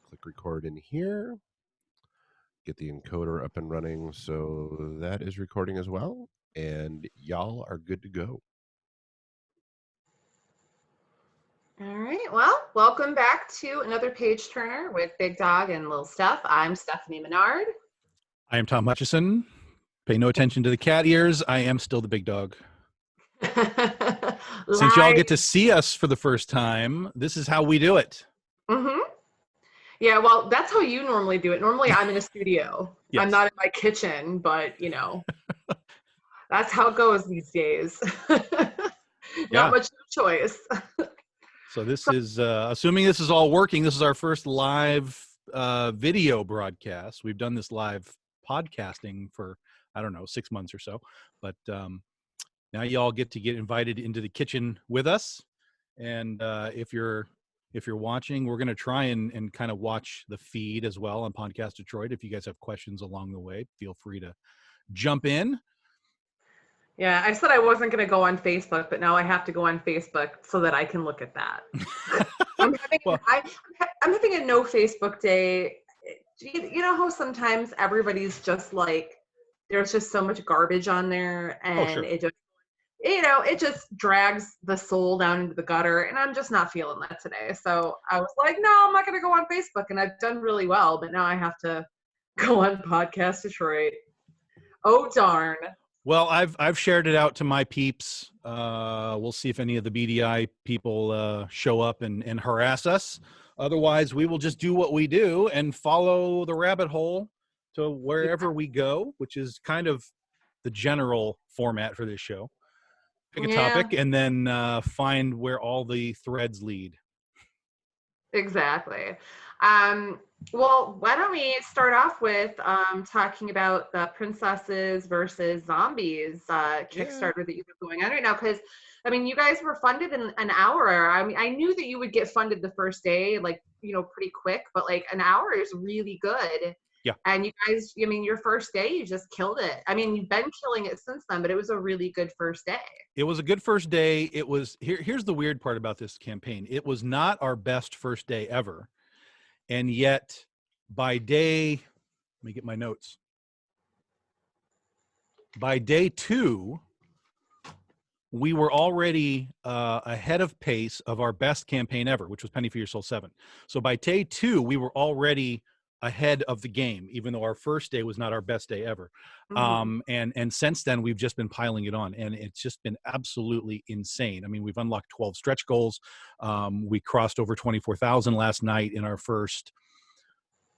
Click record in here. Get the encoder up and running. So that is recording as well. And y'all are good to go. All right. Well, welcome back to another page turner with Big Dog and Little Stef. I'm Stephanie Menard. I am Tom Hutchison. Pay no attention to the cat ears. I am still the big dog. Since y'all get to see us for the first time, this is how we do it. Mm-hmm. Yeah, well, that's how you normally do it. Normally, I'm in a studio. Yes. I'm not in my kitchen, but, that's how it goes these days. Not much choice. So this is, assuming this is all working, this is our first live video broadcast. We've done this live podcasting for, 6 months or so. But now y'all get invited into the kitchen with us. And if you're watching, we're going to try and kind of watch the feed as well on Podcast Detroit. If you guys have questions along the way, feel free to jump in. Yeah, I said I wasn't going to go on Facebook, but now I have to go on Facebook so that I can look at that. I'm having a no Facebook day. You know how sometimes everybody's just like, there's just so much garbage on there, and it just drags the soul down into the gutter, and I'm just not feeling that today. So I was like, no, I'm not going to go on Facebook, and I've done really well, but now I have to go on Podcast Detroit. Oh, darn. Well, I've shared it out to my peeps. We'll see if any of the BDI people show up and harass us. Otherwise, we will just do what we do and follow the rabbit hole to wherever we go, which is kind of the general format for this show. Pick a topic and then find where all the threads lead. Exactly. Well, why don't we start off with talking about the princesses versus zombies Kickstarter that you have going on right now? Because, you guys were funded in an hour. I knew that you would get funded the first day, pretty quick, but an hour is really good. Yeah. And you guys, your first day, you just killed it. You've been killing it since then, but it was a really good first day. It was a good first day. It was here's the weird part about this campaign. It was not our best first day ever. And yet by day, let me get my notes. By day 2, we were already ahead of pace of our best campaign ever, which was Penny for Your Soul 7. So by day 2, we were already ahead of the game, even though our first day was not our best day ever. Mm-hmm. And since then, we've just been piling it on, and it's just been absolutely insane. We've unlocked 12 stretch goals. We crossed over 24,000 last night in our first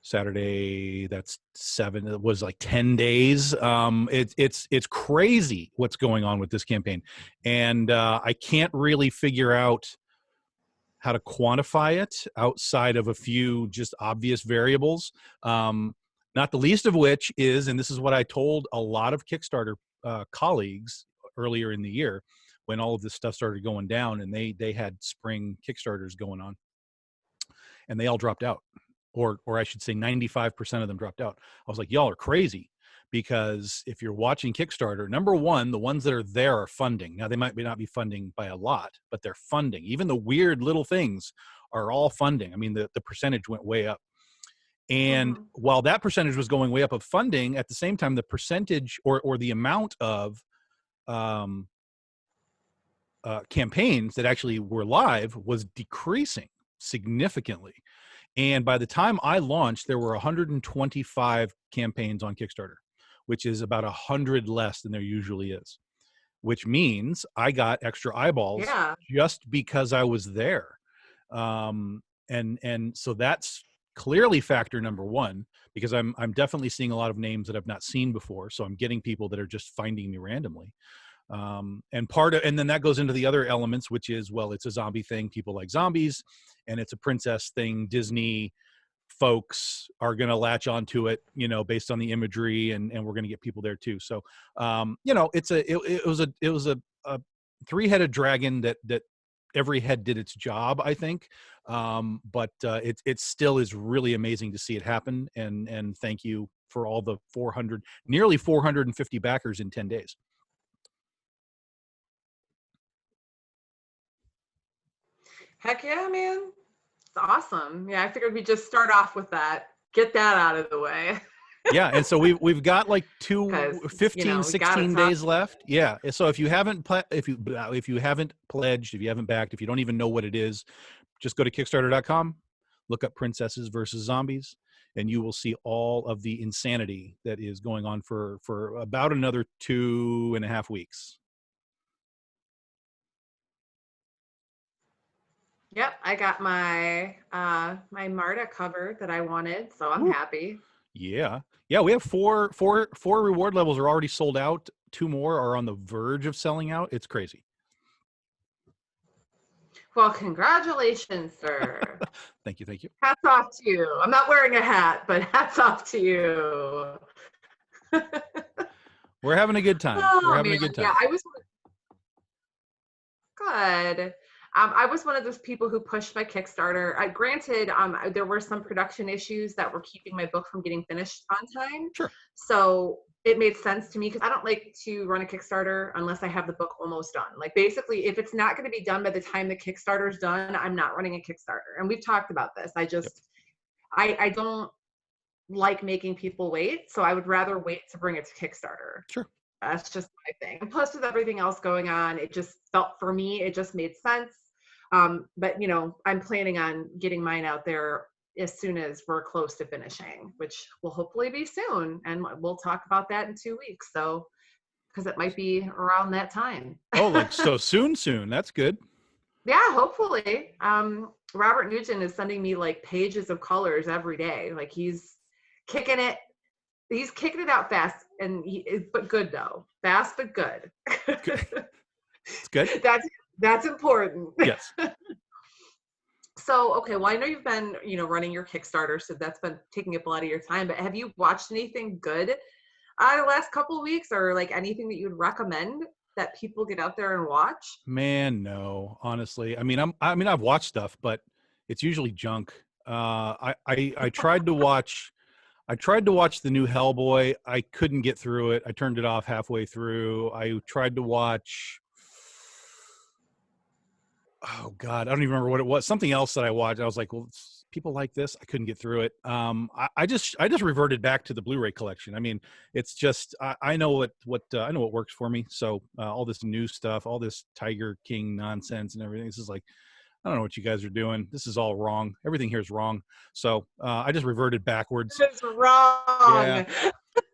Saturday. That's 7. It was 10 days. It's crazy what's going on with this campaign, and I can't really figure out how to quantify it outside of a few just obvious variables. Not the least of which is, and this is what I told a lot of Kickstarter colleagues earlier in the year when all of this stuff started going down, and they had spring Kickstarters going on, and they all dropped out, or I should say 95% of them dropped out. I was like, y'all are crazy. Because if you're watching Kickstarter, number one, the ones that are there are funding. Now, they might not be funding by a lot, but they're funding. Even the weird little things are all funding. The percentage went way up. And while that percentage was going way up of funding, at the same time, the percentage or the amount of campaigns that actually were live was decreasing significantly. And by the time I launched, there were 125 campaigns on Kickstarter, which is about 100 less than there usually is, which means I got extra eyeballs just because I was there. And so that's clearly factor number one, because I'm definitely seeing a lot of names that I've not seen before. So I'm getting people that are just finding me randomly. And then that goes into the other elements, which is, well, it's a zombie thing. People like zombies, and it's a princess thing. Disney folks are going to latch onto it, based on the imagery, and we're going to get people there too. So, it was a 3-headed dragon that every head did its job, I think. But it still is really amazing to see it happen. And thank you for all the nearly 450 backers in 10 days. Heck yeah, man. awesome. Yeah, I figured we'd just start off with that. Get that out of the way. Yeah, and so we've got like 15, we got 16 it. days left. Yeah, so if you haven't if you haven't pledged, if you haven't backed, if you don't even know what it is, just go to Kickstarter.com, look up Princesses versus Zombies, and you will see all of the insanity that is going on for about another 2.5 weeks. Yep, I got my my Marta cover that I wanted, so I'm happy. Yeah, we have four reward levels are already sold out. 2 more are on the verge of selling out. It's crazy. Well, congratulations, sir. Thank you. Hats off to you. I'm not wearing a hat, but hats off to you. We're having a good time. Oh, We're having man. a good time. Yeah, I was good. I was one of those people who pushed my Kickstarter. Granted, there were some production issues that were keeping my book from getting finished on time. Sure. So it made sense to me because I don't like to run a Kickstarter unless I have the book almost done. Like basically, if it's not going to be done by the time the Kickstarter's done, I'm not running a Kickstarter. And we've talked about this. I don't like making people wait. So I would rather wait to bring it to Kickstarter. Sure. That's just my thing. And plus, with everything else going on, it just felt for me, it just made sense. But I'm planning on getting mine out there as soon as we're close to finishing, which will hopefully be soon. And we'll talk about that in 2 weeks. So, because it might be around that time. Oh, like so soon. That's good. Yeah, hopefully. Robert Nugent is sending me like pages of colors every day. Like he's kicking it. He's kicking it out fast, and but good though. Fast but good. It's good. That's important. Yes. So, okay, well, I know you've been, running your Kickstarter, so that's been taking up a lot of your time, but have you watched anything good the last couple of weeks, or like anything that you'd recommend that people get out there and watch? Man, no, honestly. I mean, I've watched stuff, but it's usually junk. I tried to watch the new Hellboy. I couldn't get through it. I turned it off halfway through. I tried to watch, oh God, I don't even remember what it was. Something else that I watched. I was like, well, people like this. I couldn't get through it. I just reverted back to the Blu-ray collection. I mean, it's just, I know what I know what works for me. So all this new stuff, all this Tiger King nonsense and everything, this is like, I don't know what you guys are doing. This is all wrong. Everything here is wrong. So I just reverted backwards. It's wrong. Yeah,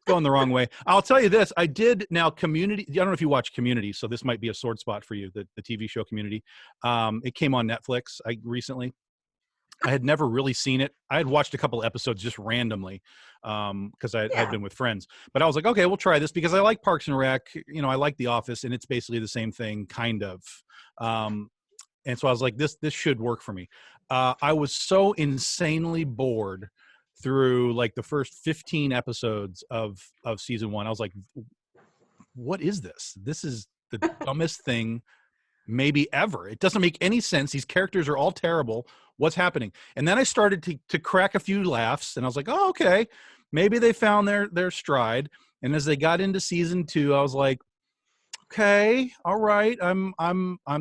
going the wrong way. I'll tell you this. I did now Community. I don't know if you watch Community, so this might be a sore spot for you, the TV show Community. It came on Netflix recently. I had never really seen it. I had watched a couple of episodes just randomly because I had been with friends. But I was like, okay, we'll try this because I like Parks and Rec. I like The Office, and it's basically the same thing, kind of. And so I was like, this should work for me. I was so insanely bored through like the first 15 episodes of season 1. I was like, what is this? This is the dumbest thing maybe ever. It doesn't make any sense. These characters are all terrible. What's happening? And then I started to crack a few laughs, and I was like, oh, okay, maybe they found their stride. And as they got into season 2, I was like, okay, all right, I'm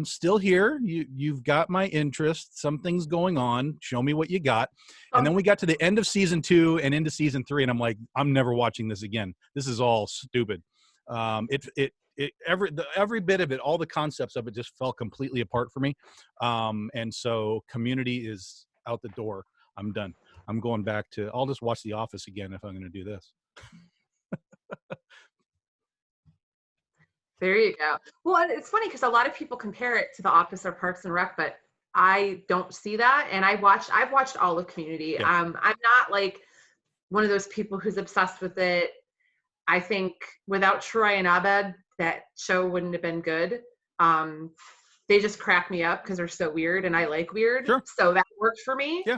still here. You've got my interest. Something's going on. Show me what you got. And then we got to the end of season 2 and into season 3, and I'm like, I'm never watching this again. This is all stupid. Every bit of it, all the concepts of it just fell completely apart for me. And so Community is out the door. I'm done. I'm going back to, I'll just watch The Office again if I'm going to do this. There you go. Well, it's funny because a lot of people compare it to The Office or Parks and Rec, but I don't see that. And I've watched all of Community. Yeah. I'm not like one of those people who's obsessed with it. I think without Troy and Abed, that show wouldn't have been good. They just crack me up because they're so weird, and I like weird. Sure. So that worked for me. Yeah.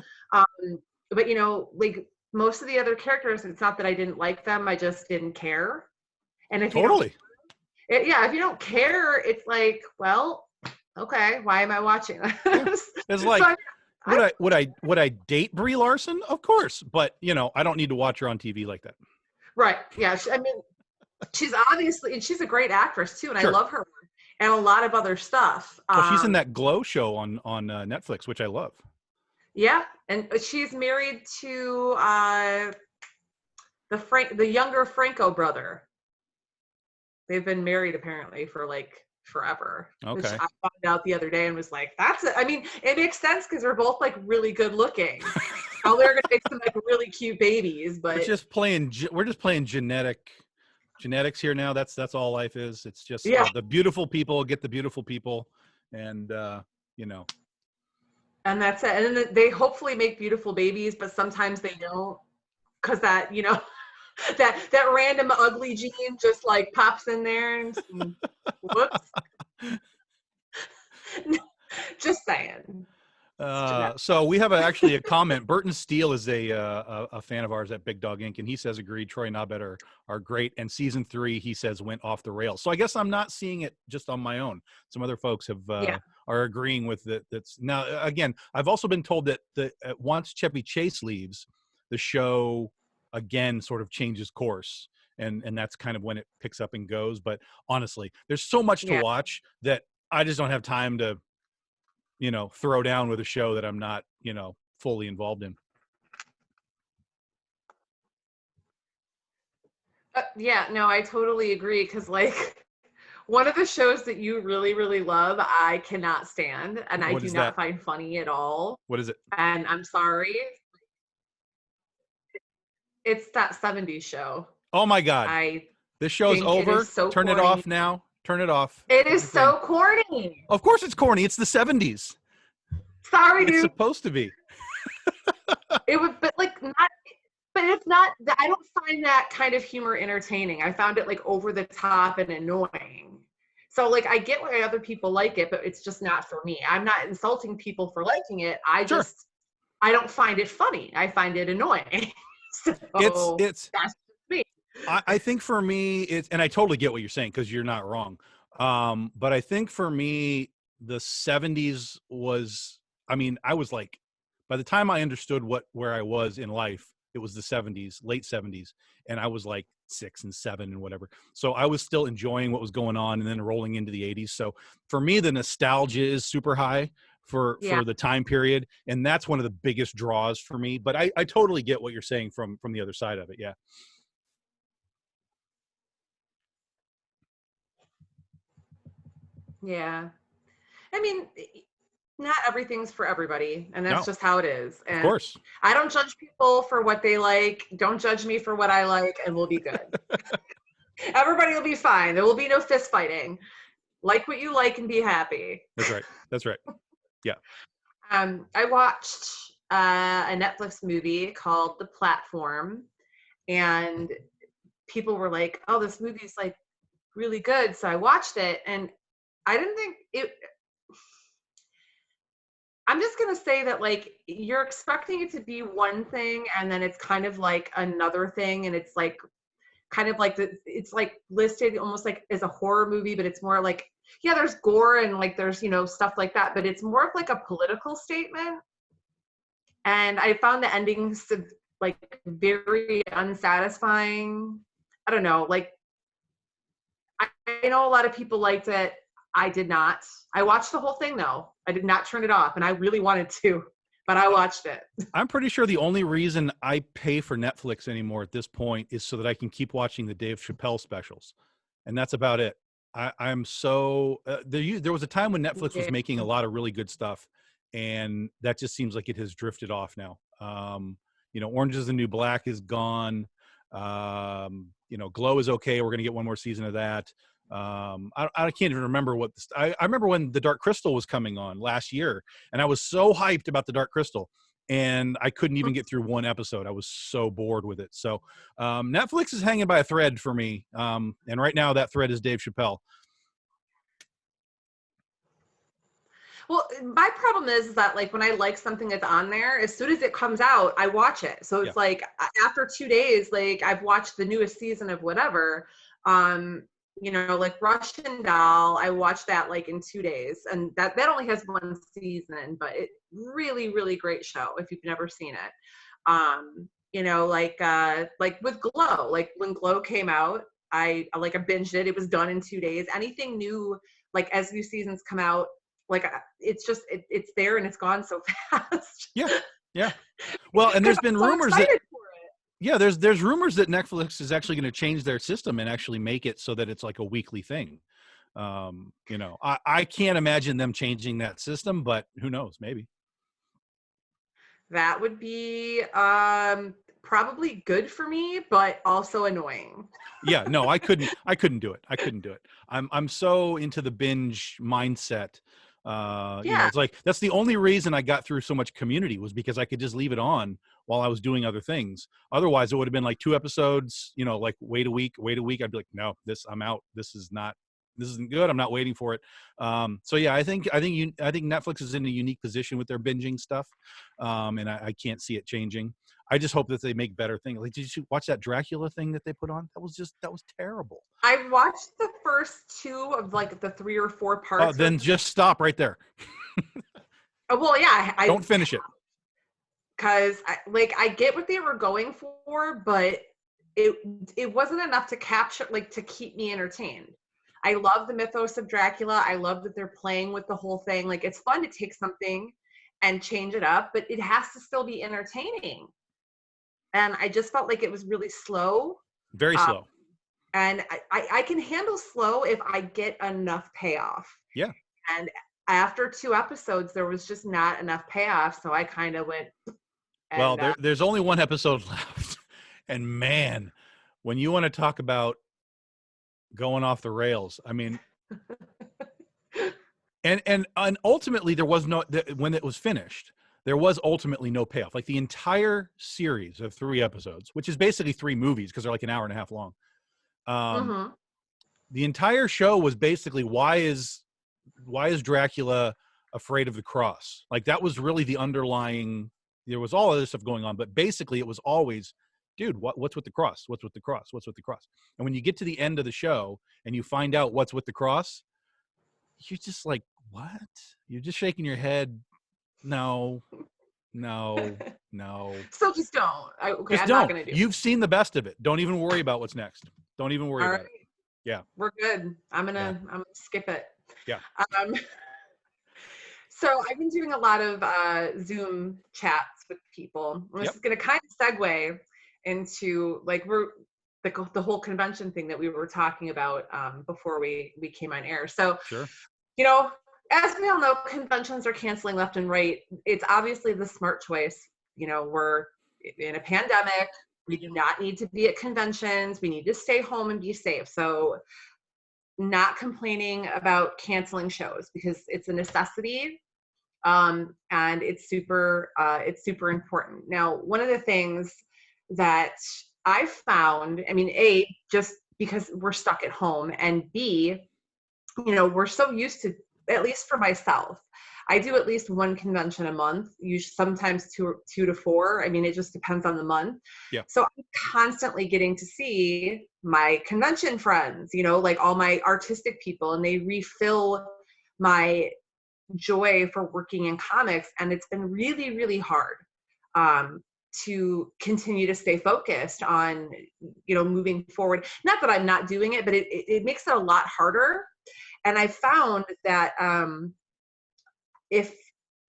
But like most of the other characters, it's not that I didn't like them, I just didn't care. And if if you don't care, it's like, well, okay, why am I watching this? It's like, so would I date Brie Larson? Of course, but I don't need to watch her on TV like that. Right? Yeah. I mean, she's obviously, and she's a great actress too, and Sure. I love her and a lot of other stuff. Well, she's in that Glow show on Netflix, which I love. Yeah, and she's married to the younger Franco brother. They've been married apparently for like forever. Which Okay. I found out the other day and was like, that's it. I mean, it makes sense because they're both like really good looking. Now they're gonna make some like really cute babies, but We're just playing genetics here now. That's all life is. It's just yeah. the beautiful people get the beautiful people, and you know. And that's it. And then they hopefully make beautiful babies, but sometimes they don't, because that that random ugly gene just like pops in there and whoops. Just saying. So we have actually a comment. Burton Steele is a fan of ours at Big Dog Inc. and he says agreed. Troy and Abed are great, and season 3 he says went off the rails. So I guess I'm not seeing it just on my own. Some other folks have are agreeing with it. That's now again. I've also been told that once Chevy Chase leaves, the show again sort of changes course, and that's kind of when it picks up and goes. But honestly, there's so much to watch that I just don't have time to throw down with a show that I'm not, fully involved in. Yeah, no, I totally agree. Because like one of the shows that you really, really love, I cannot stand, and I do not find funny at all. What is it? And I'm sorry. It's that 70s show. Oh my God. This show's over. So Turn corny. it off now. Turn it off. It is so corny. Of course it's corny. It's the 70s. Sorry, dude. It's supposed to be. It would, but like not. But it's not. I don't find that kind of humor entertaining. I found it like over the top and annoying. So like I get why other people like it, but it's just not for me. I'm not insulting people for liking it. I don't find it funny. I find it annoying. So it's that's me. I think for me it's, and I totally get what you're saying because you're not wrong. But I think for me the 70s was, I mean, I was like, by the time I understood where I was in life, it was the 70s, late 70s, and I was like 6 and 7 and whatever. So I was still enjoying what was going on and then rolling into the 80s. So for me, the nostalgia is super high for the time period, and that's one of the biggest draws for me. But I totally get what you're saying from the other side of it. Yeah. Yeah. I mean, not everything's for everybody, and that's No. just how it is. And of course. I don't judge people for what they like. Don't judge me for what I like, and we'll be good. Everybody will be fine. There will be no fist fighting. Like what you like and be happy. That's right. That's right. Yeah. I watched a Netflix movie called The Platform, and people were like, "Oh, this movie's like really good." So I watched it, and I didn't think it. I'm just going to say that like you're expecting it to be one thing and then it's kind of like another thing, and it's like kind of like it's like listed almost like as a horror movie, but it's more like, yeah, there's gore and like there's, stuff like that, but it's more of like a political statement. And I found the endings like very unsatisfying. I don't know, like I know a lot of people liked it. I did not. I watched the whole thing though. I did not turn it off, and I really wanted to, but I watched it. I'm pretty sure the only reason I pay for Netflix anymore at this point is so that I can keep watching the Dave Chappelle specials, and that's about it. I'm so there was a time when Netflix was making a lot of really good stuff, and that just seems like it has drifted off now. Orange is the New Black is gone. Glow is okay. We're gonna get one more season of that. I can't even remember what I remember when The Dark Crystal was coming on last year, and I was so hyped about The Dark Crystal, and I couldn't even get through one episode. I was so bored with it. So Netflix is hanging by a thread for me, and right now that thread is Dave Chappelle. Well, my problem is that like when I like something that's on there, as soon as it comes out, I watch it. So it's like after 2 days, like I've watched the newest season of whatever. Like Russian Doll, I watched that like in 2 days, and that only has one season, but it really, really great show if you've never seen it. Like with Glow, like when Glow came out, I binged it. It was done in 2 days. Anything new, like as new seasons come out, Like it's just it's there and it's gone so fast. Yeah. Well, and there's been I'm so rumors that excited for it. yeah, there's rumors that Netflix is actually going to change their system and actually make it so that it's like a weekly thing. You know, I can't imagine them changing that system, but who knows? Maybe. That would be probably good for me, but also annoying. Yeah, no, I couldn't do it. I couldn't do it. I'm so into the binge mindset. You know, Yeah. it's like that's the only reason I got through so much Community was because I could just leave it on while I was doing other things. Otherwise, it would have been like 2 episodes, you know, like wait a week. I'd be like, no, I'm out. This isn't good. I'm not waiting for it. So yeah, I think Netflix is in a unique position with their binging stuff. And I can't see it changing. I just hope that they make better things. Like, did you watch that Dracula thing that they put on? That was terrible. I watched the first 2 of like the 3 or 4 parts. Then just stop right there. Well, yeah, I Don't finish it. Because I get what they were going for, but it wasn't enough to capture, like, to keep me entertained. I love the mythos of Dracula. I love that they're playing with the whole thing. Like, it's fun to take something and change it up, but it has to still be entertaining. And I just felt like it was really slow. Very slow. And I can handle slow if I get enough payoff. Yeah. And after 2 episodes, there was just not enough payoff. So I kind of went. And, well, there's only 1 episode left. And man, when you want to talk about going off the rails, I mean, and ultimately there was no, when it was finished, there was ultimately no payoff. Like the entire series of 3 episodes, which is basically 3 movies because they're like an hour and a half long. The entire show was basically why is Dracula afraid of the cross? Like that was really the underlying. There was all other stuff going on, but basically it was always, dude, what's with the cross? What's with the cross? What's with the cross? And when you get to the end of the show and you find out what's with the cross, you're just like, what? You're just shaking your head. No. So just don't. Okay, just I'm don't. not gonna do. You've seen the best of it. Don't even worry about what's next. Don't even worry about it. Yeah, we're good. I'm gonna skip it. Yeah. So I've been doing a lot of Zoom chats with people. This is gonna kind of segue into like the whole convention thing that we were talking about before we came on air. So sure. You know, as we all know, conventions are canceling left and right. It's obviously the smart choice. You know, we're in a pandemic. We do not need to be at conventions. We need to stay home and be safe. So not complaining about canceling shows because it's a necessity. And it's super important. Now, one of the things that I've found, I mean, A, just because we're stuck at home, and B, you know, we're so used to, at least for myself, I do at least 1 convention a month, usually sometimes 2 to 4. I mean, it just depends on the month. Yeah. So I'm constantly getting to see my convention friends, you know, like all my artistic people, and they refill my joy for working in comics. And it's been really, really hard to continue to stay focused on, you know, moving forward. Not that I'm not doing it, but it makes it a lot harder. And I found that if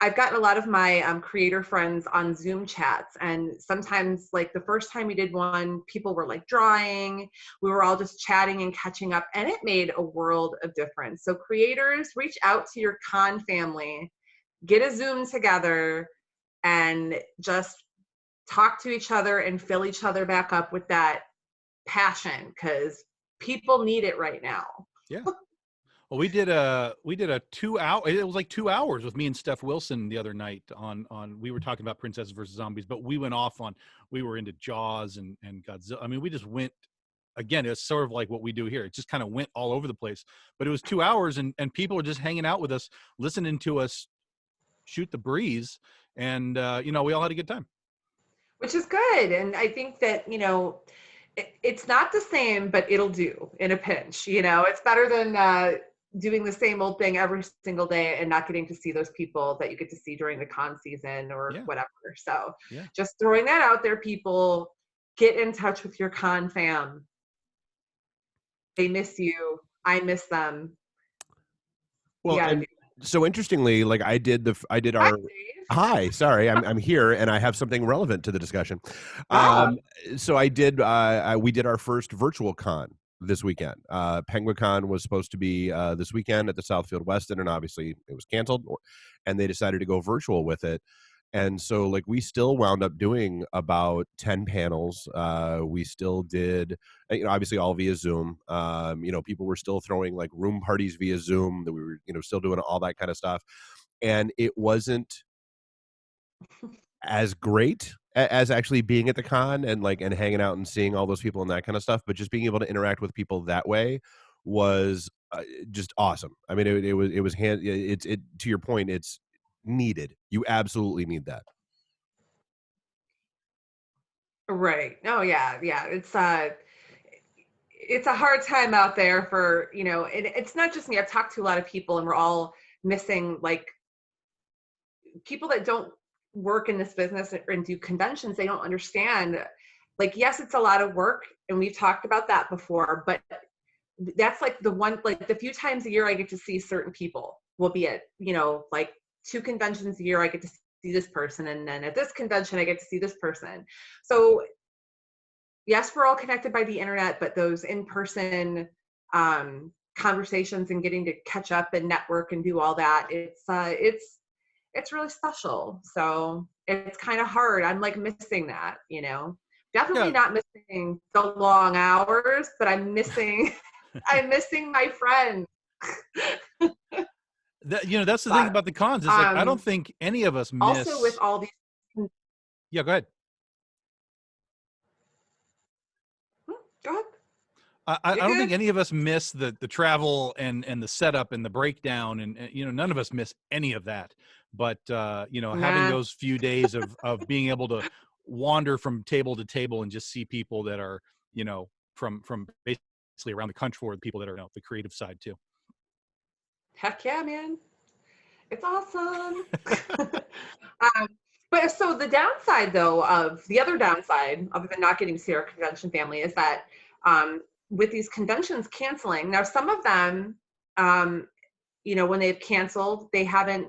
I've gotten a lot of my creator friends on Zoom chats, and sometimes like the first time we did one, people were like drawing, we were all just chatting and catching up, and it made a world of difference. So creators, reach out to your con family, get a Zoom together, and just talk to each other and fill each other back up with that passion, because people need it right now. Yeah. Well, we did a 2 hour. It was like 2 hours with me and Stef Wilson the other night on. We were talking about Princesses versus Zombies, but we went off on. We were into Jaws and Godzilla. I mean, we just went. Again, it's sort of like what we do here. It just kind of went all over the place. But it was 2 hours, and people were just hanging out with us, listening to us shoot the breeze, and you know, we all had a good time. Which is good, and I think that, you know, it's not the same, but it'll do in a pinch. You know, it's better than doing the same old thing every single day and not getting to see those people that you get to see during the con season or whatever. So just throwing that out there, people, get in touch with your con fam. They miss you. I miss them. Well, and So interestingly, like I did Hi, our Dave. hi, sorry, I'm here and I have something relevant to the discussion. Oh, So we did our first virtual con this weekend. PenguinCon was supposed to be this weekend at the Southfield Westin, and obviously it was canceled, and they decided to go virtual with it. And so like we still wound up doing about 10 panels. We still did, obviously all via Zoom. People were still throwing like room parties via Zoom, that we were, still doing all that kind of stuff. And it wasn't as great as actually being at the con and hanging out and seeing all those people and that kind of stuff. But just being able to interact with people that way was just awesome. I mean, it was to your point, it's needed. You absolutely need that. right. Oh, yeah, yeah. It's a hard time out there for, and it's not just me. I've talked to a lot of people, and we're all missing, like, people that don't work in this business and do conventions. They don't understand. Like, yes, it's a lot of work, and we've talked about that before, but that's like the few times a year I get to see certain people will be at, like 2 conventions a year I get to see this person, and then at this convention I get to see this person. So yes, we're all connected by the internet, but those in-person conversations and getting to catch up and network and do all that, it's really special. So it's kind of hard. I'm like missing that, definitely Yeah. not missing the long hours, but I'm missing I'm missing my friends. That's the thing But about the cons is like I don't think any of us also with miss. all these, Yeah, go ahead. go ahead. I You're don't good. think any of us miss the travel and the setup and the breakdown and none of us miss any of that. But having Nah. those few days of being able to wander from table to table and just see people that are from basically around the country, for the people that are the creative side too. Heck yeah, man. It's awesome. um, but so the downside, though, of the other downside, other than not getting to see our convention family, is that with these conventions canceling, now some of them, when they've canceled, they haven't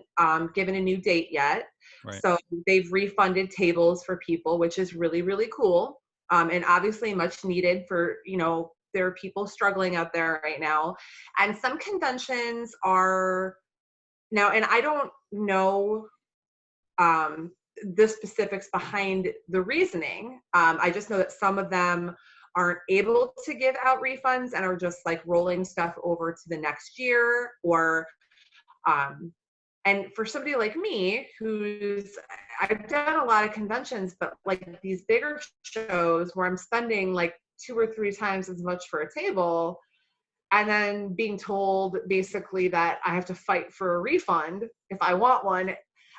given a new date yet. Right. So they've refunded tables for people, which is really, really cool. And obviously much needed for, there are people struggling out there right now. And some conventions are now, and I don't know the specifics behind the reasoning. I just know that some of them aren't able to give out refunds and are just like rolling stuff over to the next year, or and for somebody like me I've done a lot of conventions, but like these bigger shows where I'm spending like 2 or 3 times as much for a table, and then being told basically that I have to fight for a refund if I want one.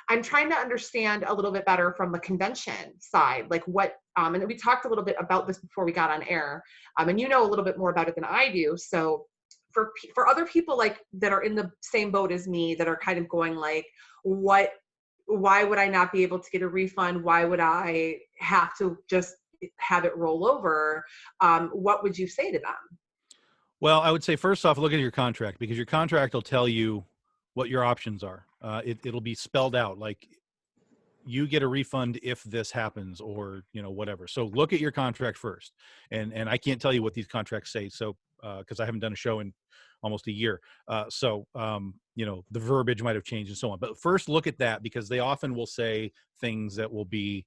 I'm trying to understand a little bit better from the convention side, like what, and we talked a little bit about this before we got on air, and you know a little bit more about it than I do. So for other people like that are in the same boat as me, that are kind of going like, why would I not be able to get a refund? Why would I have to just have it roll over? What would you say to them? Well, I would say first off, look at your contract, because your contract will tell you what your options are. It'll be spelled out, like you get a refund if this happens, or whatever. So look at your contract first, and I can't tell you what these contracts say, so because I haven't done a show in almost a year, so the verbiage might have changed and so on. But first look at that, because they often will say things that will be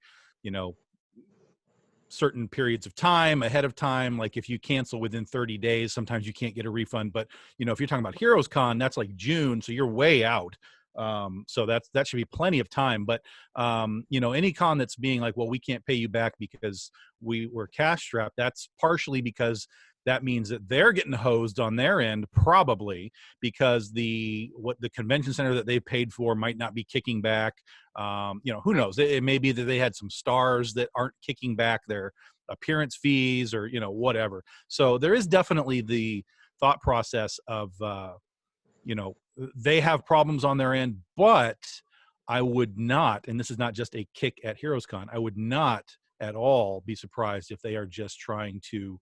certain periods of time ahead of time. Like if you cancel within 30 days, sometimes you can't get a refund. But if you're talking about Heroes Con, that's like June, so you're way out. So that should be plenty of time. But any con that's being like, well, we can't pay you back because we were cash strapped, that's partially because that means that they're getting hosed on their end, probably because the convention center that they paid for might not be kicking back. Who knows? It may be that they had some stars that aren't kicking back their appearance fees, or whatever. So there is definitely the thought process of they have problems on their end. But I would not, and this is not just a kick at Heroes Con, I would not at all be surprised if they are just trying to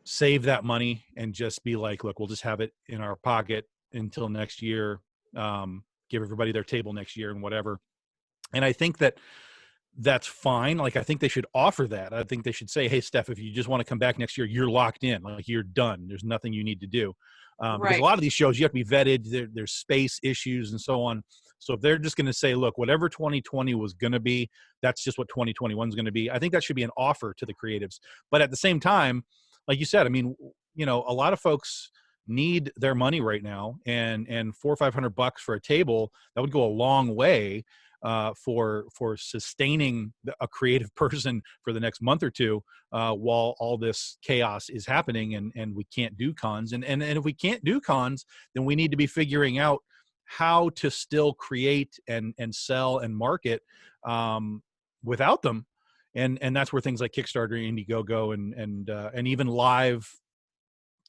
save that money and just be like, look, we'll just have it in our pocket. until next year, give everybody their table next year and whatever. And I think that that's fine. Like, I think they should offer that. I think they should say, hey, Steph, if you just want to come back next year, you're locked in. Like, you're done. There's nothing you need to do. Because a lot of these shows, you have to be vetted. There's space issues and so on. So if they're just going to say, look, whatever 2020 was going to be, that's just what 2021 is going to be. I think that should be an offer to the creatives. But at the same time, like you said, I mean, you know, a lot of folks need their money right now, and $400 or $500 for a table, that would go a long way for sustaining a creative person for the next month or two while all this chaos is happening and we can't do cons. And if we can't do cons, then we need to be figuring out how to still create and sell and market without them. And that's where things like Kickstarter, Indiegogo, and even live,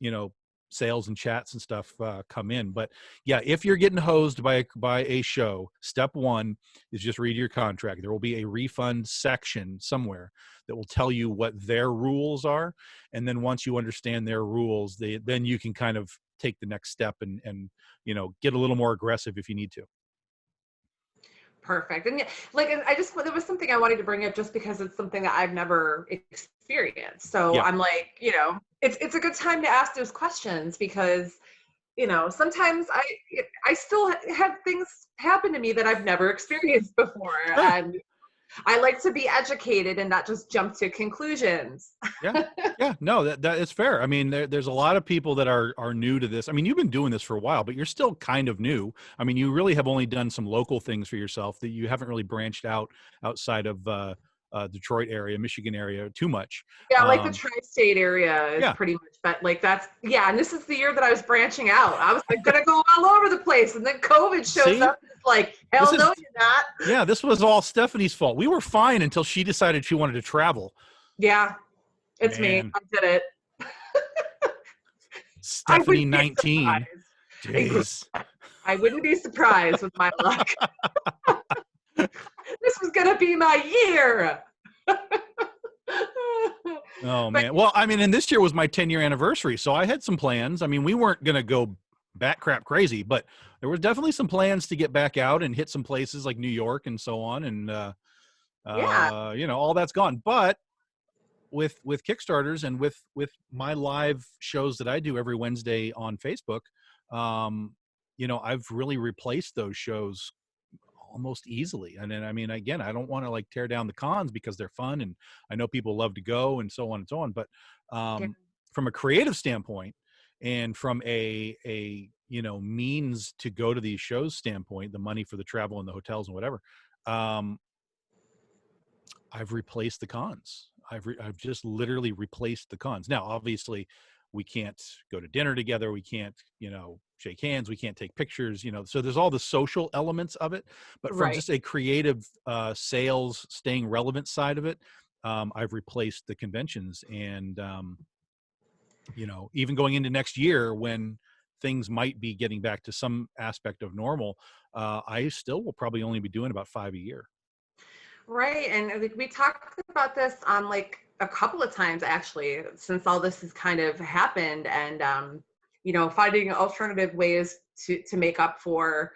you know, sales and chats and stuff come in. But yeah, if you're getting hosed by a show, step one is just read your contract. There will be a refund section somewhere that will tell you what their rules are. And then once you understand their rules, then you can kind of take the next step and you know, get a little more aggressive if you need to. Perfect. And yeah, like, there was something I wanted to bring up just because it's something that I've never experienced. So yeah. I'm like, you know, it's a good time to ask those questions because, you know, sometimes I still have things happen to me that I've never experienced before. Sure. And I like to be educated and not just jump to conclusions. Yeah, no, that is fair. I mean, there's a lot of people that are new to this. I mean, you've been doing this for a while, but you're still kind of new. I mean, you really have only done some local things for yourself, that you haven't really branched out outside of Detroit area, Michigan area too much. Yeah, like the tri-state area is pretty much, but like and this is the year that I was branching out. I was like gonna go all over the place, and then COVID shows up and it's like, hell no, you're not. Yeah, this was all Stephanie's fault. We were fine until she decided she wanted to travel. Yeah, it's me. I did it. Stephanie 19. Jeez. I wouldn't be surprised with my luck. This was gonna be my year. Oh man. Well, I mean, and this year was my 10-year anniversary, so I had some plans. I mean, we weren't gonna go bat crap crazy, but there were definitely some plans to get back out and hit some places like New York and so on. And you know, all that's gone. But with Kickstarters and with my live shows that I do every Wednesday on Facebook, you know, I've really replaced those shows almost easily. And then, I mean, again, I don't want to like tear down the cons because they're fun and I know people love to go and so on and so on. But from a creative standpoint and from a you know, means to go to these shows standpoint, the money for the travel and the hotels and whatever, I've replaced the cons. I've just literally replaced the cons. Now, obviously, we can't go to dinner together. We can't, you know, shake hands. We can't take pictures, you know. So there's all the social elements of it. But from just a creative sales, staying relevant side of it, I've replaced the conventions. And, you know, even going into next year when things might be getting back to some aspect of normal, I still will probably only be doing about 5 a year. Right. And we talked about this on like a couple of times, actually, since all this has kind of happened, and, you know, finding alternative ways to make up for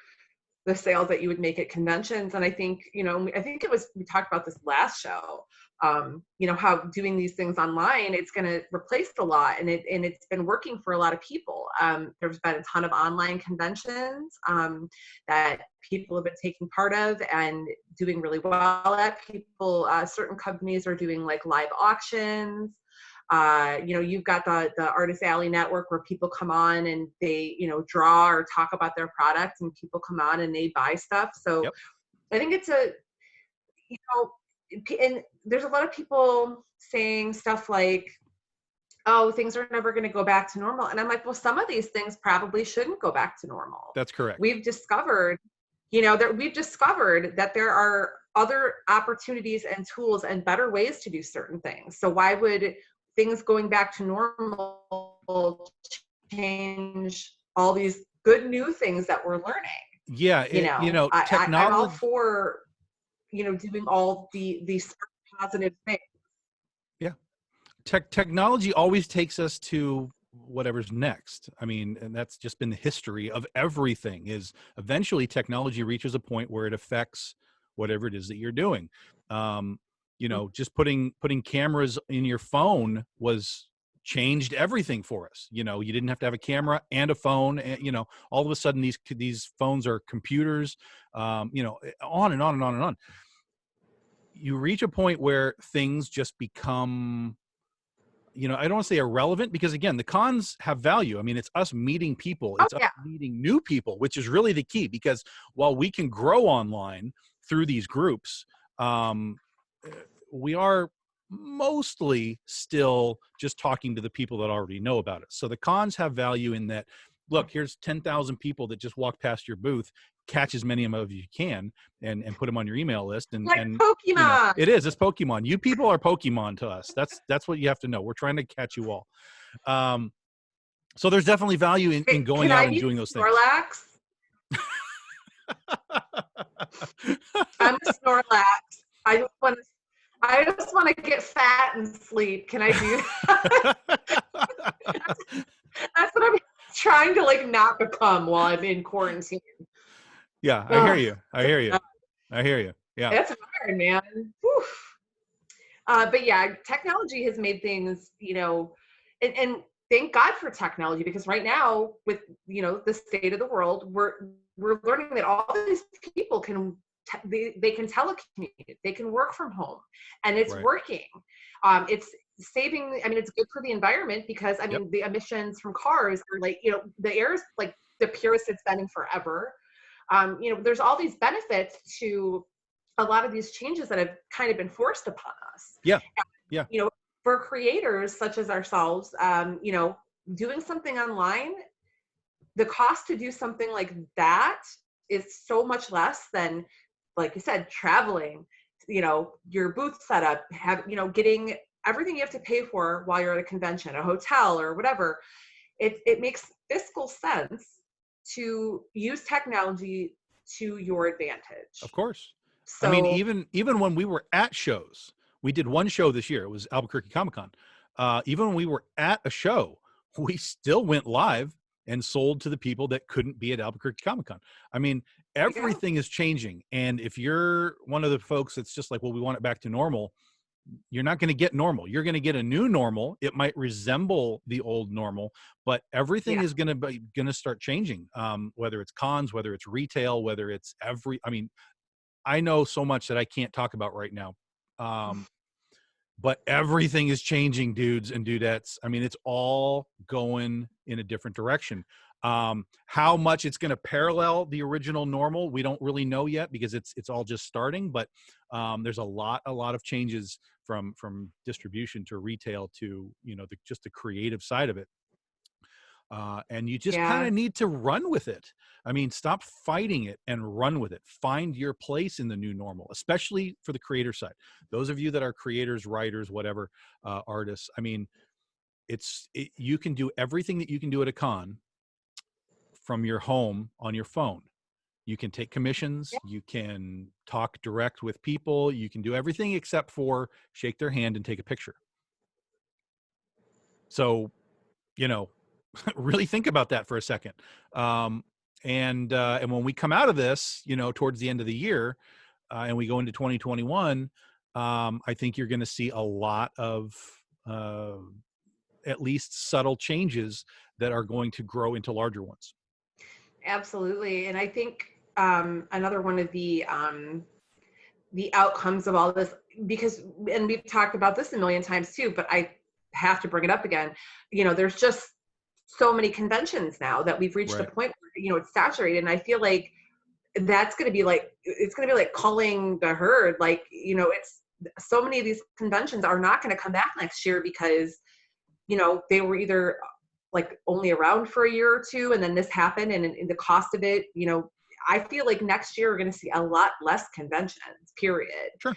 the sales that you would make at conventions. And I think, you know, I think we talked about this last show, you know, how doing these things online, it's going to replace a lot, and it's been working for a lot of people. There's been a ton of online conventions that people have been taking part of and doing really well at. People, certain companies are doing like live auctions. You know, you've got the Artist Alley network where people come on and they, you know, draw or talk about their products, and people come on and they buy stuff. So I think it's you know, and there's a lot of people saying stuff like, oh, things are never going to go back to normal. And I'm like, well, some of these things probably shouldn't go back to normal. That's correct. We've discovered, you know, that there are other opportunities and tools and better ways to do certain things. So why would things going back to normal change all these good new things that we're learning? Yeah. You know, technology. I'm all for, you know, doing all these positive things. Yeah. Technology always takes us to whatever's next. I mean, and that's just been the history of everything, is eventually technology reaches a point where it affects whatever it is that you're doing. Just putting cameras in your phone was changed everything for us. You didn't have to have a camera and a phone, and all of a sudden these phones are computers, on and on and on and on. You reach a point where things just become, I don't want to say irrelevant, because again, the cons have value. I mean, it's us meeting people, Oh it's us yeah. meeting new people, which is really the key, because while we can grow online through these groups, we are mostly still just talking to the people that already know about it. So the cons have value in that, look, here's 10,000 people that just walk past your booth, catch as many of them as you can and put them on your email list. Like And Pokemon. it's Pokemon. You people are Pokemon to us. That's what you have to know. We're trying to catch you all. So there's definitely value in going out and doing those things. Snorlax? I'm a Snorlax. I just want to get fat and sleep. Can I do that? That's what I'm trying to not become while I'm in quarantine. Yeah, I hear you. Yeah. That's hard, man. Whew. But yeah, technology has made things, and thank God for technology, because right now with, the state of the world, we're learning that all these people can they can telecommute, they can work from home, and it's working. It's saving. I mean, it's good for the environment, because the emissions from cars are the air is the purest it's been in forever. There's all these benefits to a lot of these changes that have kind of been forced upon us. Yeah. Yeah. For creators such as ourselves, doing something online, the cost to do something like that is so much less than, like you said, traveling, your booth setup, getting everything you have to pay for while you're at a convention, a hotel or whatever. It makes fiscal sense to use technology to your advantage. Of course. So, I mean, even when we were at shows, we did one show this year. It was Albuquerque Comic-Con. Even when we were at a show, we still went live and sold to the people that couldn't be at Albuquerque Comic-Con. I mean, everything is changing. And if you're one of the folks that's just like, well, we want it back to normal, you're not going to get normal. You're going to get a new normal. It might resemble the old normal, but everything is going to start changing. Whether it's cons, whether it's retail, whether it's I know so much that I can't talk about right now. But everything is changing, dudes and dudettes. I mean, it's all going in a different direction. How much it's going to parallel the original normal, we don't really know yet, because it's all just starting. But there's a lot of changes from distribution to retail to just the creative side of it. And you just kind of need to run with it. I mean, stop fighting it and run with it. Find your place in the new normal, especially for the creator side. Those of you that are creators, writers, whatever, artists. I mean, you can do everything that you can do at a con from your home on your phone. You can take commissions. You can talk direct with people. You can do everything except for shake their hand and take a picture. So, really think about that for a second. And when we come out of this, towards the end of the year, and we go into 2021, I think you're going to see a lot of at least subtle changes that are going to grow into larger ones. Absolutely. And I think another one of the outcomes of all this, and we've talked about this a million times too, but I have to bring it up again. There's just so many conventions now that we've reached a point where, it's saturated. And I feel like that's going to be it's going to be like calling the herd. It's so many of these conventions are not going to come back next year because, they were either only around for a year or two, and then this happened, and the cost of it, I feel like next year we're going to see a lot less conventions, period. Sure.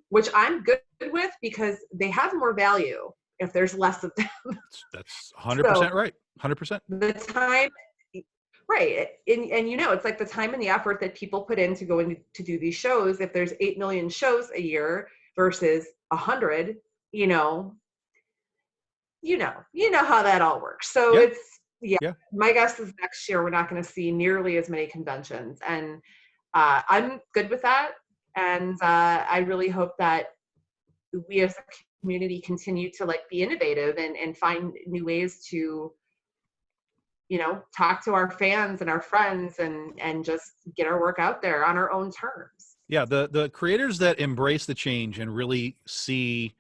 Which I'm good with, because they have more value if there's less of them. That's 100% right. 100%. The time, right. And it's like the time and the effort that people put in to go in to do these shows. If there's 8 million shows a year versus 100, you know how that all works. So Yeah. it's, Yeah. my guess is next year we're not going to see nearly as many conventions, and I'm good with that. And I really hope that we as a community continue to like be innovative and find new ways to, talk to our fans and our friends and just get our work out there on our own terms. Yeah. The creators that embrace the change and really see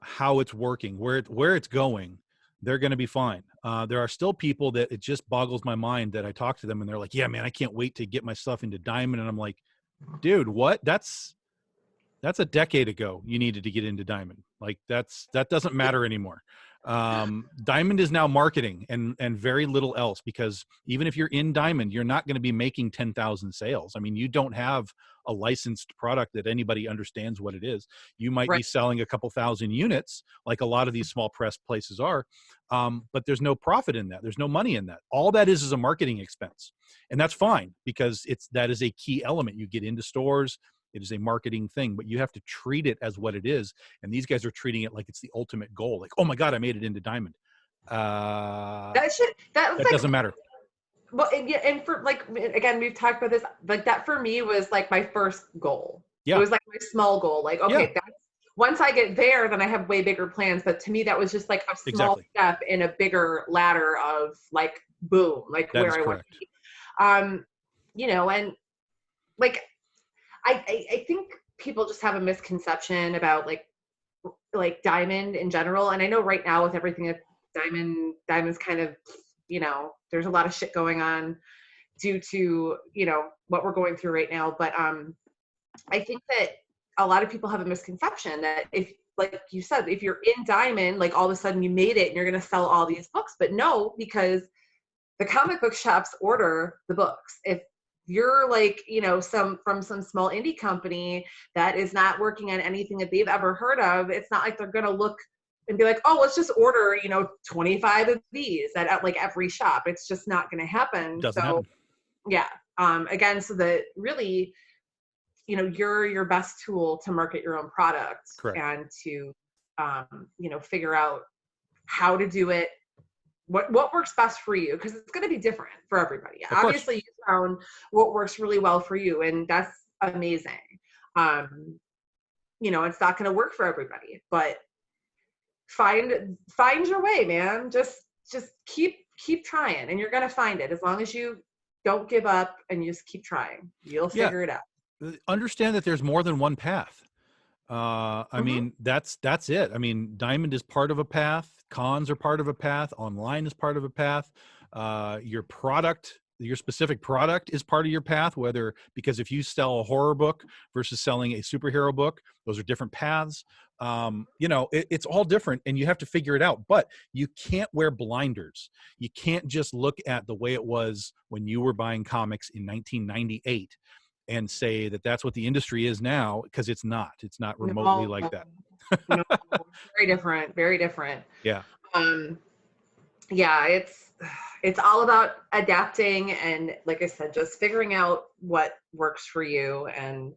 how it's working, where it's going, they're going to be fine. There are still people that it just boggles my mind that I talk to them and they're like, yeah, man, I can't wait to get my stuff into Diamond. And I'm like, dude, what? That's a decade ago. You needed to get into Diamond. Like that doesn't matter anymore. Diamond is now marketing and very little else, because even if you're in Diamond, you're not going to be making 10,000 sales. I mean, you don't have a licensed product that anybody understands what it is. You might be Right. selling a couple thousand units like a lot of these small press places are. But there's no profit in that. There's no money in that. All that is a marketing expense. And that's fine, because that is a key element. You get into stores, it is a marketing thing, but you have to treat it as what it is. And these guys are treating it like it's the ultimate goal. Like, oh my God, I made it into Diamond. That was That like, doesn't matter. well, and for like, again, we've talked about this, like that for me was like my first goal. Yeah. It was like my small goal. Like, okay, Yeah. once I get there, then I have way bigger plans. But to me, that was just like a small Exactly. step in a bigger ladder of like, boom, like That where is I want correct. to be. And like, I think people just have a misconception about like Diamond in general. And I know right now with everything that Diamond's kind of, there's a lot of shit going on due to, what we're going through right now. But I think that a lot of people have a misconception that if, like you said, if you're in Diamond, like all of a sudden you made it and you're going to sell all these books. But no, because the comic book shops order the books. If you're like, from some small indie company that is not working on anything that they've ever heard of, it's not like they're going to look and be like, oh, let's just order, 25 of these at like every shop. It's just not going to happen. Doesn't So happen. yeah. Again, so that really, you're your best tool to market your own product. Correct. And to, figure out how to do it, what works best for you, because it's going to be different for everybody. Of course. Obviously you found what works really well for you, and that's amazing. It's not going to work for everybody, but find your way, man. Just keep trying, and you're going to find it. As long as you don't give up and you just keep trying, you'll figure it out. Understand that there's more than one path. I mean, that's it. I mean, Diamond is part of a path. Cons are part of a path. Online is part of a path. Your product, your specific product is part of your path, because if you sell a horror book versus selling a superhero book, those are different paths. It's all different, and you have to figure it out, but you can't wear blinders. You can't just look at the way it was when you were buying comics in 1998 and say that that's what the industry is now, because it's not remotely like that. No, very different. Yeah. Yeah, it's all about adapting, and like I said, just figuring out what works for you. And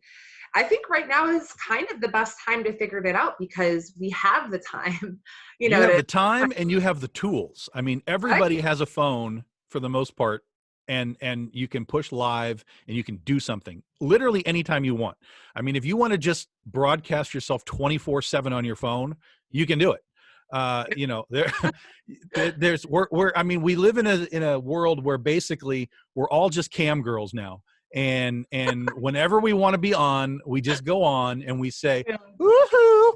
I think right now is kind of the best time to figure that out, because we have the time. You have the time and you have the tools. I mean, everybody has a phone for the most part, and you can push live and you can do something literally anytime you want. I mean, if you want to just broadcast yourself 24/7 on your phone, you can do it. We live in a world where basically we're all just cam girls now. And whenever we want to be on, we just go on and we say, woohoo,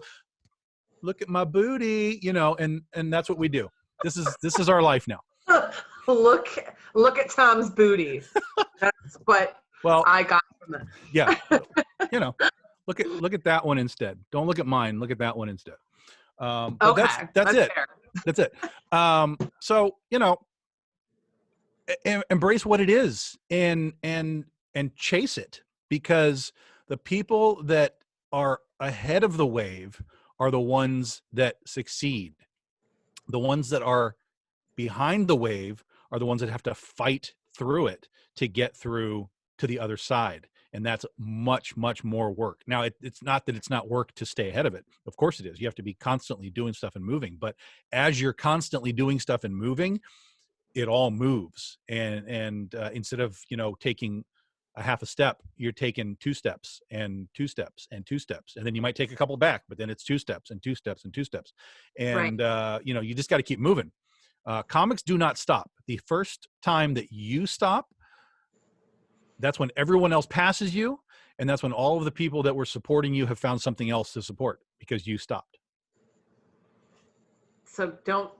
look at my booty, and that's what we do. This is our life now. Look at Tom's booty. That's what I got from it. Yeah. Look at that one instead. Don't look at mine. Look at that one instead. Okay. That's it. Fair. That's it. So, embrace what it is and chase it, because the people that are ahead of the wave are the ones that succeed. The ones that are behind the wave are the ones that have to fight through it to get through to the other side. And that's much, much more work. Now, it's not that it's not work to stay ahead of it. Of course it is. You have to be constantly doing stuff and moving. But as you're constantly doing stuff and moving, it all moves. And instead of, taking a half a step, you're taking 2 steps and 2 steps and 2 steps. And then you might take a couple back, but then it's 2 steps and 2 steps and 2 steps. And, you just got to keep moving. Comics do not stop. The first time that you stop, that's when everyone else passes you. And that's when all of the people that were supporting you have found something else to support because you stopped. So don't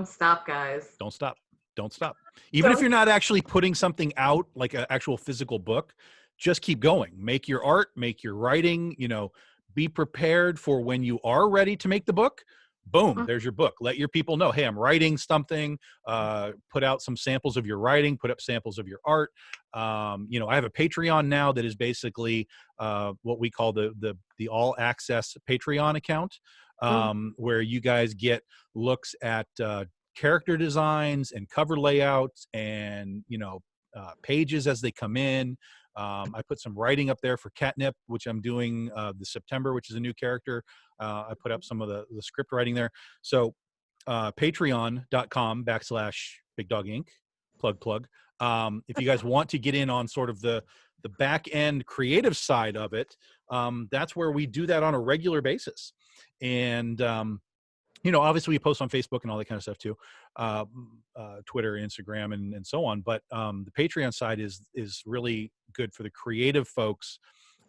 stop, guys. Don't stop. Don't stop. Even if you're not actually putting something out, like an actual physical book, just keep going. Make your art, make your writing, be prepared for when you are ready to make the book. Boom, there's your book. Let your people know, hey, I'm writing something. Put out some samples of your writing, put up samples of your art. I have a Patreon now that is basically what we call the all access Patreon account, where you guys get looks at character designs and cover layouts and pages as they come in. I put some writing up there for Catnip, which I'm doing this September, which is a new character. I put up some of the script writing there. So patreon.com/Big Dog Inc. Plug. If you guys want to get in on sort of the back end creative side of it, that's where we do that on a regular basis. And obviously we post on Facebook and all that kind of stuff too, Twitter, Instagram, and so on. But the Patreon side is really good for the creative folks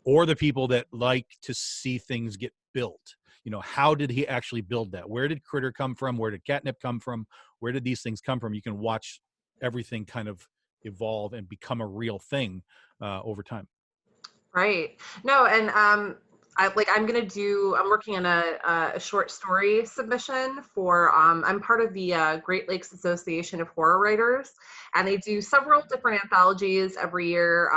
or the people that like to see things get built. How did he actually build that? Where did Critter come from? Where did Catnip come from? Where did these things come from? You can watch everything kind of evolve and become a real thing over time. Right. No, and I'm working on a short story submission for, I'm part of the Great Lakes Association of Horror Writers, and they do several different anthologies every year.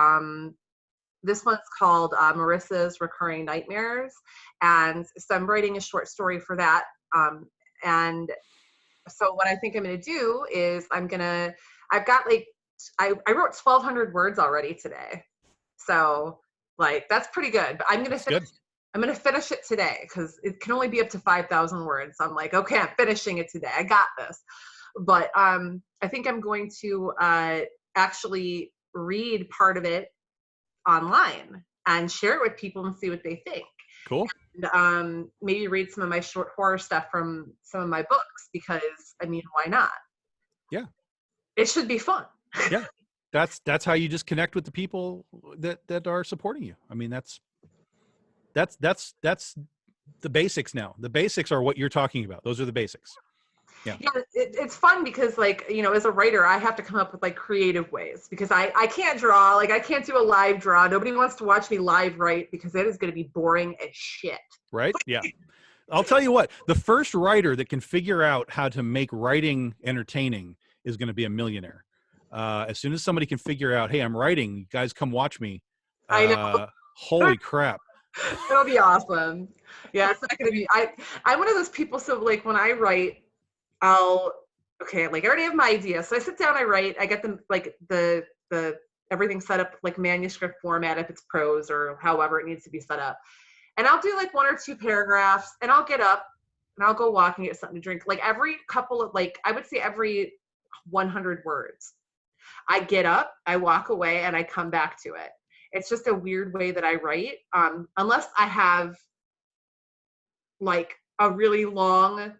This one's called Marissa's Recurring Nightmares. And so I'm writing a short story for that. And so what I think I'm going to do is I wrote 1,200 words already today. So that's pretty good, but I'm going to finish it today because it can only be up to 5,000 words. I'm like, okay, I'm finishing it today. I got this. But I think I'm going to actually read part of it online and share it with people and see what they think. Cool. And maybe read some of my short horror stuff from some of my books because, why not? Yeah. It should be fun. Yeah. That's how you just connect with the people that are supporting you. That's the basics now. The basics are what you're talking about. Those are the basics. Yeah, it's fun because as a writer, I have to come up with creative ways because I can't draw. I can't do a live draw. Nobody wants to watch me live write because it is going to be boring as shit. Right? Yeah. I'll tell you what, the first writer that can figure out how to make writing entertaining is going to be a millionaire. As soon as somebody can figure out, hey, I'm writing, you guys come watch me. I know. Holy crap. It'll be awesome. Yeah, it's not going to be, I'm one of those people. So when I write, I already have my idea. So I sit down, I write, I get them the everything set up manuscript format if it's prose or however it needs to be set up. And I'll do 1 or 2 paragraphs and I'll get up and I'll go walk and get something to drink. Every couple of I would say every 100 words, I get up, I walk away and I come back to it. It's just a weird way that I write. Unless I have a really long,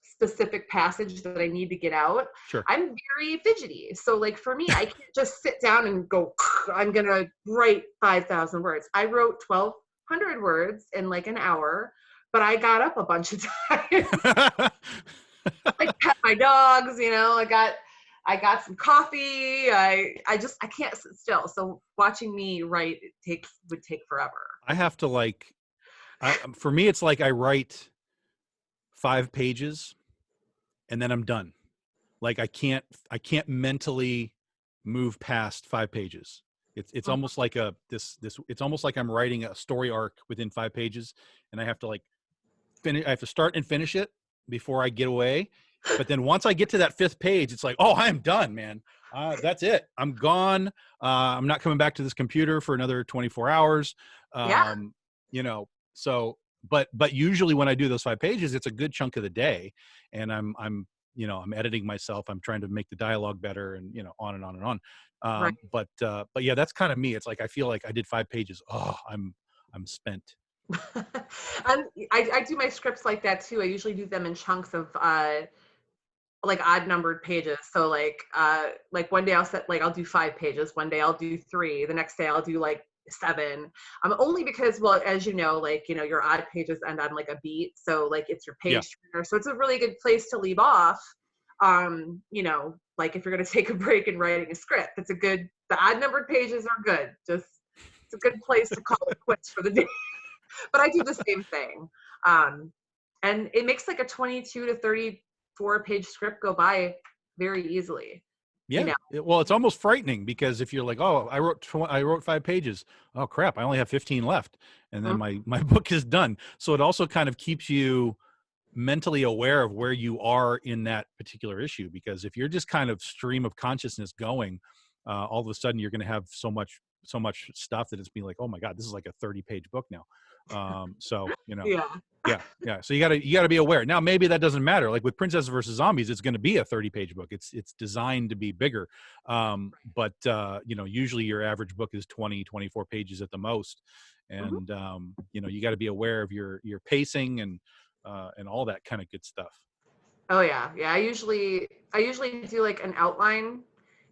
specific passage that I need to get out. Sure. I'm very fidgety. So for me, I can't just sit down and go, I'm going to write 5,000 words. I wrote 1,200 words in an hour, but I got up a bunch of times. I pet my dogs, I got some coffee. I can't sit still. So watching me write would take forever. I have to for me, it's I write 5 pages and then I'm done. I can't mentally move past 5 pages. It's almost like it's almost like I'm writing a story arc within 5 pages and I have to finish. I have to start and finish it before I get away. But then once I get to that 5th page, it's like, oh, I'm done, man. That's it. I'm gone. I'm not coming back to this computer for another 24 hours. Yeah. You know, so, but usually when I do those 5 pages, it's a good chunk of the day, and I'm editing myself. I'm trying to make the dialogue better, and, on and on and on. Right. But yeah, that's kind of me. It's like, I feel like I did 5 pages. Oh, I'm spent. I do my scripts like that too. I usually do them in chunks of like odd numbered pages. So like one day I'll do 5 pages. One day I'll do 3. The next day I'll do like 7. Only because, well, as you know, like, your odd pages end on like a beat. So like it's your page turner. So it's a really good place to leave off. Like if you're going to take a break in writing a script, the odd numbered pages are good. Just, it's a good place to call it quits for the day. But I do the same thing. And it makes like a 22 to 34 page script go by very easily. Yeah. Well, it's almost frightening, because if you're like, oh, I wrote 5 pages. Oh crap, I only have 15 left. And then my book is done. So it also kind of keeps you mentally aware of where you are in that particular issue, because if you're just kind of stream of consciousness going, all of a sudden you're going to have so much stuff that it's being like, oh my God, this is like a 30-page book now. So, yeah. So you gotta be aware. Now, maybe that doesn't matter. Like with Princess versus Zombies, it's going to be a 30-page book. It's designed to be bigger. But usually your average book is 20, 24 pages at the most. And, you got to be aware of your pacing and all that kind of good stuff. Oh yeah. Yeah. I usually do like an outline,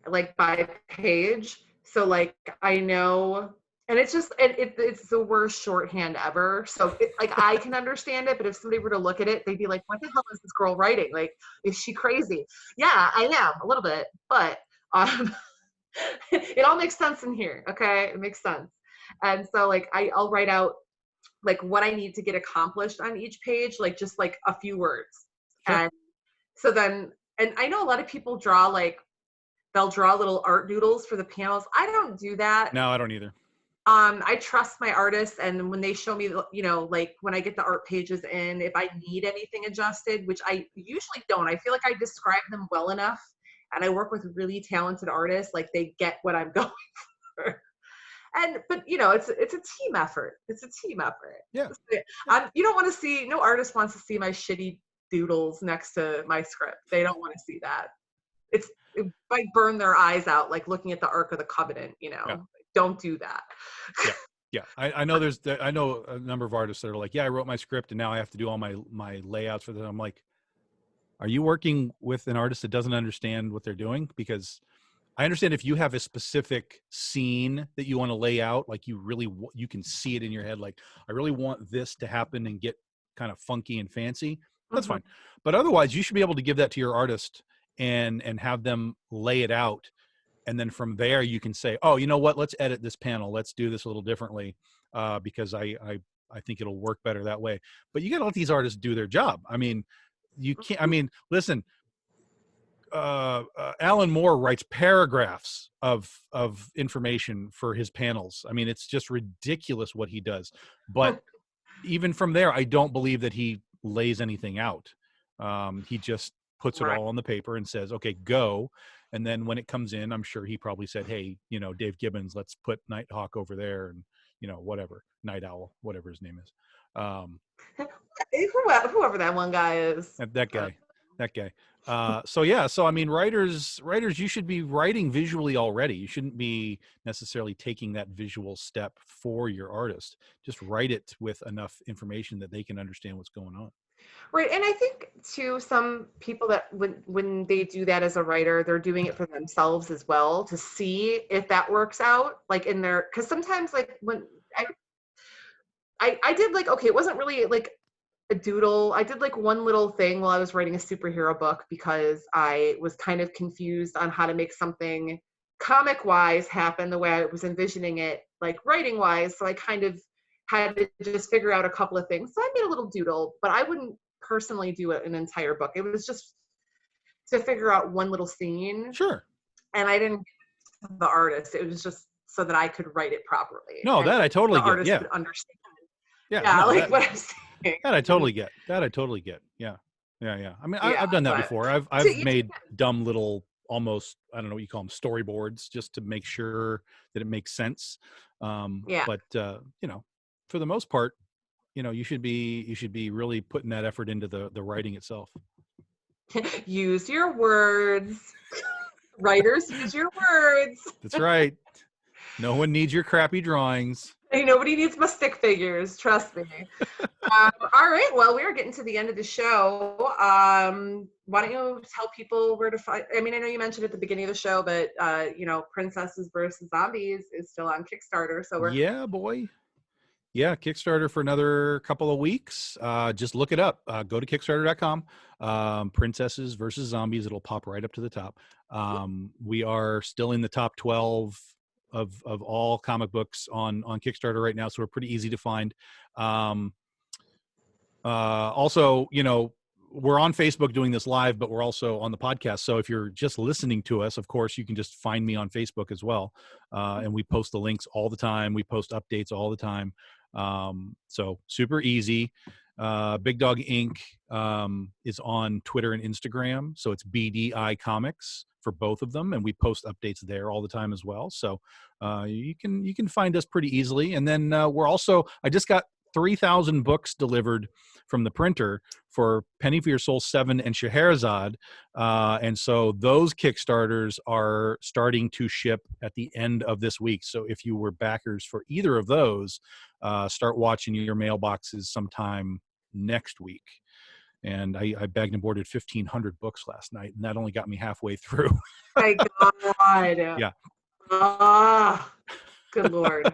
like by page. So like I know, and it's just, it's the worst shorthand ever. So like I can understand it, but if somebody were to look at it, they'd be like, what the hell is this girl writing? Like, is she crazy? Yeah, I am a little bit, but it all makes sense in here. Okay. It makes sense. And so like, I'll write out like what I need to get accomplished on each page, like just like a few words. Sure. And so then, and I know a lot of people draw they'll draw little art doodles for the panels. I don't do that. No, I don't either. I trust my artists, and when they show me, like when I get the art pages in, if I need anything adjusted, which I usually don't, I feel like I describe them well enough, and I work with really talented artists, like they get what I'm going for. But it's a team effort. It's a team effort. Yeah. You don't want to see, no artist wants to see my shitty doodles next to my script. They don't want to see that. It might burn their eyes out, like looking at the Ark of the Covenant, Yeah. Don't do that. Yeah. I know I know a number of artists that are like, yeah, I wrote my script and now I have to do all my layouts for that. I'm like, are you working with an artist that doesn't understand what they're doing? Because I understand if you have a specific scene that you want to lay out, like you can see it in your head, like I really want this to happen and get kind of funky and fancy. That's fine. But otherwise, you should be able to give that to your artist and have them lay it out. And then from there, you can say, oh, you know what? Let's edit this panel. Let's do this a little differently because I think it'll work better that way. But you got to let these artists do their job. I mean, you can't. I mean, listen. Alan Moore writes paragraphs of information for his panels. I mean, it's just ridiculous what he does. But even from there, I don't believe that he lays anything out. He just puts it all on the paper and says, okay, go. And then when it comes in, I'm sure he probably said, hey, Dave Gibbons, let's put Nighthawk over there and, whatever, Night Owl, whatever his name is. Whoever that one guy is. That guy. So I mean, writers, you should be writing visually already. You shouldn't be necessarily taking that visual step for your artist. Just write it with enough information that they can understand what's going on. Right. And I think too, some people that when they do that as a writer, they're doing it for themselves as well, to see if that works out, like in their, because sometimes like when I did like, okay, it wasn't really like a doodle. I did like one little thing while I was writing a superhero book because I was kind of confused on how to make something comic wise happen the way I was envisioning it, like writing wise. So I kind of had to just figure out a couple of things. So I made a little doodle, but I wouldn't personally do an entire book. It was just to figure out one little scene. Sure. And I didn't give the artist. It was just so that I could write it properly. No, and that I totally get. Artist Yeah. would understand. Yeah. Yeah, no, like what I'm saying. That I totally get. Yeah. Yeah. I mean, Yeah, I've done that but before. I've so you- made dumb little, almost, I don't know what you call them, storyboards, just to make sure that it makes sense. Yeah. But for the most part, you should be really putting that effort into the writing itself. Use your words. Writers, use your words. That's right. No one needs your crappy drawings. Hey, nobody needs my stick figures. Trust me. All right. Well, we are getting to the end of the show. Why don't you tell people where to find? I mean, I know you mentioned at the beginning of the show, but Princesses versus Zombies is still on Kickstarter. So Yeah, boy. Yeah, Kickstarter for another couple of weeks. Just look it up. Go to Kickstarter.com. Princesses versus Zombies. It'll pop right up to the top. We are still in the top 12 of all comic books on Kickstarter right now, so we're pretty easy to find. Also, we're on Facebook doing this live, but we're also on the podcast. So if you're just listening to us, of course, you can just find me on Facebook as well. And we post the links all the time. We post updates all the time. So super easy. Big Dog Inc. Is on Twitter and Instagram. So it's BDI Comics for both of them. And we post updates there all the time as well. So you can find us pretty easily. And then I just got 3,000 books delivered from the printer for Penny for Your Soul 7 and Scheherazade. And so those Kickstarters are starting to ship at the end of this week. So if you were backers for either of those, start watching your mailboxes sometime next week. And I bagged and boarded 1,500 books last night, and that only got me halfway through. my God. Yeah. Good Lord.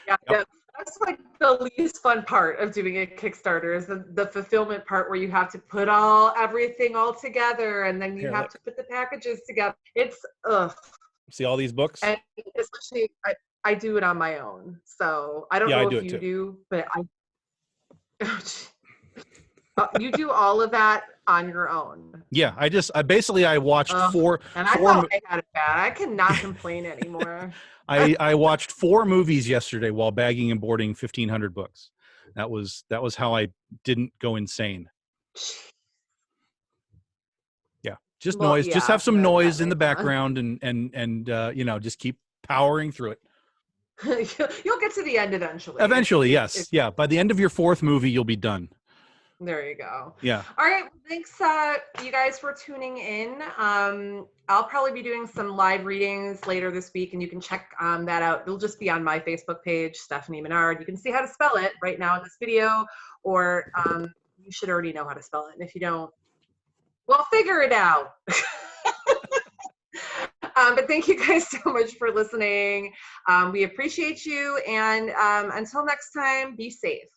Yeah. Yep. That's like the least fun part of doing a Kickstarter is the fulfillment part where you have to put everything all together and then you have to put the packages together. It's See all these books? And especially I do it on my own. So I don't know if you do, but you do all of that on your own. Yeah, I watched four. And I thought I had it bad. I cannot complain anymore. I watched 4 movies yesterday while bagging and boarding 1,500 books. That was how I didn't go insane. Yeah, just noise. Just have some noise in the background and just keep powering through it. You'll get to the end eventually. Eventually, yes. Yeah, by the end of your 4th movie, you'll be done. There you go. Yeah. All right. Thanks, you guys, for tuning in. I'll probably be doing some live readings later this week, and you can check that out. It'll just be on my Facebook page, Stephanie Menard. You can see how to spell it right now in this video, or you should already know how to spell it. And if you don't, well, figure it out. But thank you guys so much for listening. We appreciate you. And until next time, be safe.